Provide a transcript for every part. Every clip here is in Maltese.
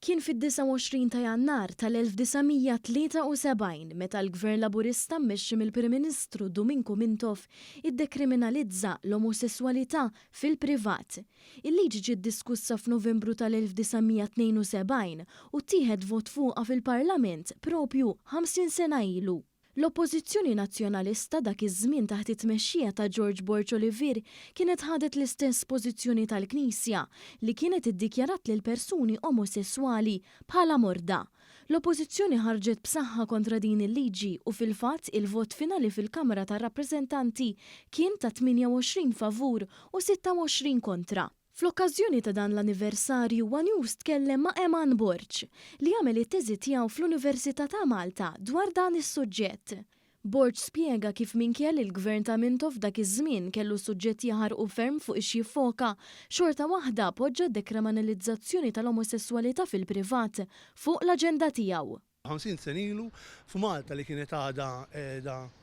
Kien fid-29 ta' Jannar tal-1973 meta l-Gvern Laburista mmexxi mill-Prim Ministru Domingos Mintoff iddekriminalizza l-omosessualità fil-privat. Il-liġi ġiet diskussa f'Novembru tal-1972 u tieħed vot fuqha fil-Parlament propju 50 sena ilu. L-Oppożizzjoni Nazzjonalista dak iż-żmien taħt it-tmexxija ta' George Borch Olivier kienet ħadet l-istess pożizzjoni tal-Knisja li kienet iddikjarat lil persuni omosessuali bħala morda. L-Oppożizzjoni ħarġet b'saħħa kontra din il-liġi u fil-fatt il-vot finali fil-Kamra tar-Rappreżentanti kien ta' 28 favur u 26 kontra. Fl-okkażjoni ta' dan l-anniversarju News tkellem ma' Eman Borch li għamel it-teżi tiegħu fl-Università ta' Malta dwar dan is-suġġett. Borch spjega kif minkejja li l-Gvern ta' Mintoff dak iż-żmien kellu suġġett jaħarqu ferm fuq ix jiffoka, xorta waħda poġġa d-dekriminalizzazzjoni tal-omosessualità fil-privat fuq l-aġenda tiegħu. 50 sen ilu f'Malta li kienet għada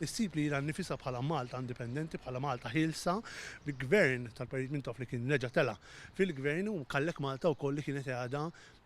issib li nifisha bħala Malta indipendenti, bħala Malta ħilsa, bil-gvern tal-Partit Mintoff li kien reġa' tela fil-gvern u kallek Malta wkoll li kienet għada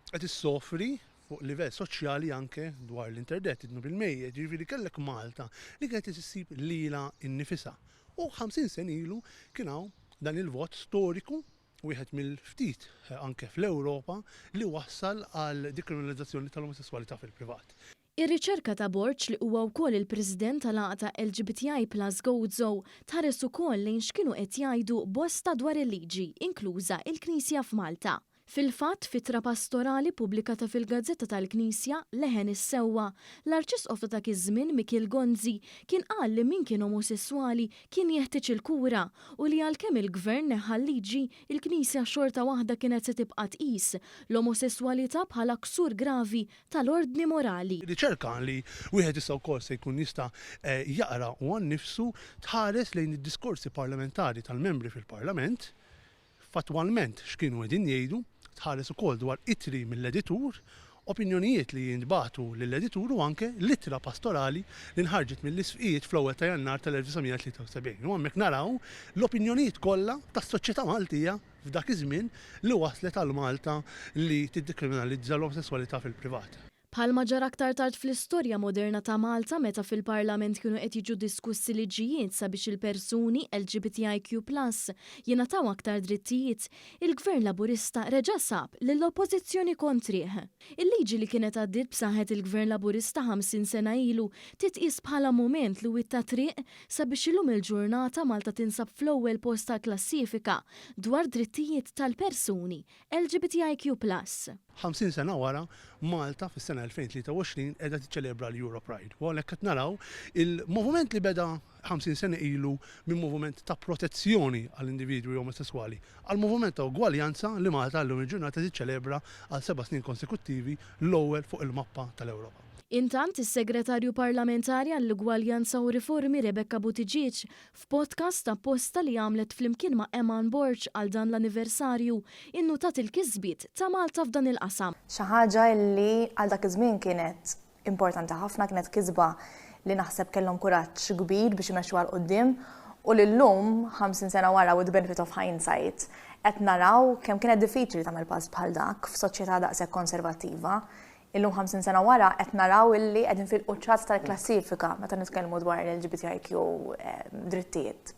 qed issofri fuq livell soċjali anke dwar l-interdetti idnu bil-mejjed, jiġifieri kellek Malta li kienet issib lilha innifisha. U 50 sen ilu kien hawn dan il-vot storiku wieħed mill-ftit anke fl-Ewropa li wassal għal dekriminalizzazzjoni tal-omosessualità fil-privat. Ir-riċerka ta' Borch li huwa wkoll il-President tal-għaqta LGBTI+ Gozo tħares ukoll lejn x'kienu qed jgħidu bosta dwar il-liġi, inkluża il-Knisja f'Malta. Fil-fatt, fitra pastorali pubblikata fil-Gazzetta tal-Knisja leħen is-sewwa, l-Arċisqof ta' dak iż-żmien Mikil Gonzi kien qal li min kien omosessuali kien jeħtieġ il-kura u li għalkemm il-Gvern neħħa liġi, il-Knisja xorta waħda kienet se tibqa' tqis l-omosessualità bħala ksur gravi tal-ordni morali. Riċerka li wieħed issa wkoll se jkun jista' jaqra u għannifsu tħares lejn id-diskorsi parlamentari tal-membri fil-Parlament fatwalment x'kienu qegħdin jgħidu, tħares ukoll dwar itri mill-editur, opinjonijiet li jintbagħtu lill-editur u anke littra pastorali li nħarġet mill-isfijiet fl-ewwel ta' Jannar tal-1973. U hemmhekk naraw l-opinjonijiet kollha tas-soċjetà Maltija f'dak iż-żmien li waslet għal Malta li tiddekriminalizza l-omosessualità fil-privat. Bħalma ġara aktar tard fl-istorja moderna ta' Malta meta fil-Parlament kienu qed jiġu diskussi liġijiet sabiex il-persuni LGBTIQ+ jingħataw aktar drittijiet, il-Gvern Laburista reġa' sab lill-Oppożizzjoni kontrih. Il-liġi li kienet għaddiet b'saħħet il-Gvern Laburista 50 sena ilu titqis bħala mument li witta triq sabiex illum il-ġurnata Malta tinsab fl-ewwel post ta' klassifika dwar drittijiet tal-persuni LGBTIQ+. 50 sena wara, Malta fis-sena 2023 qiegħda tiċċelebra l-Europride. U għalhekk qed naraw il-moviment li beda 50 sena ilu minn moviment ta' protezzjoni għall-individwi omosessuali għal moviment ta' ugwaljanza li Malta llum il-ġurnata tiċċelebra għal 7 snin konsekuttivi l-ewwel fuq il-mappa tal-Ewropa. Intant, is-Segretarju Parlamentari għall-Ugwaljanza u Riformi Rebecca Buttigieg f'podcast apposta li għamlet flimkien ma' Eman Borch għal dan l-anniversarju innutat il-kisbiet ta' Malta f'dan il-qasam. Xi ħaġa li għal dak iż-żmien kienet importanti ħafna, kienet kisba li naħseb kellhom kuraġġ kbir biex imexxu għal quddiem u lillum 50 sena wara with the benefit of hindsight qed naraw kemm kienet diffiċli tagħmel pass bħal dak f'soċjetà daqshekk konservattiva. Illum 50 sena wara qed naraw illi qegħdin fil-quċċat tal-klassifika meta nitkellmu dwar l-LGBTIQ drittijiet.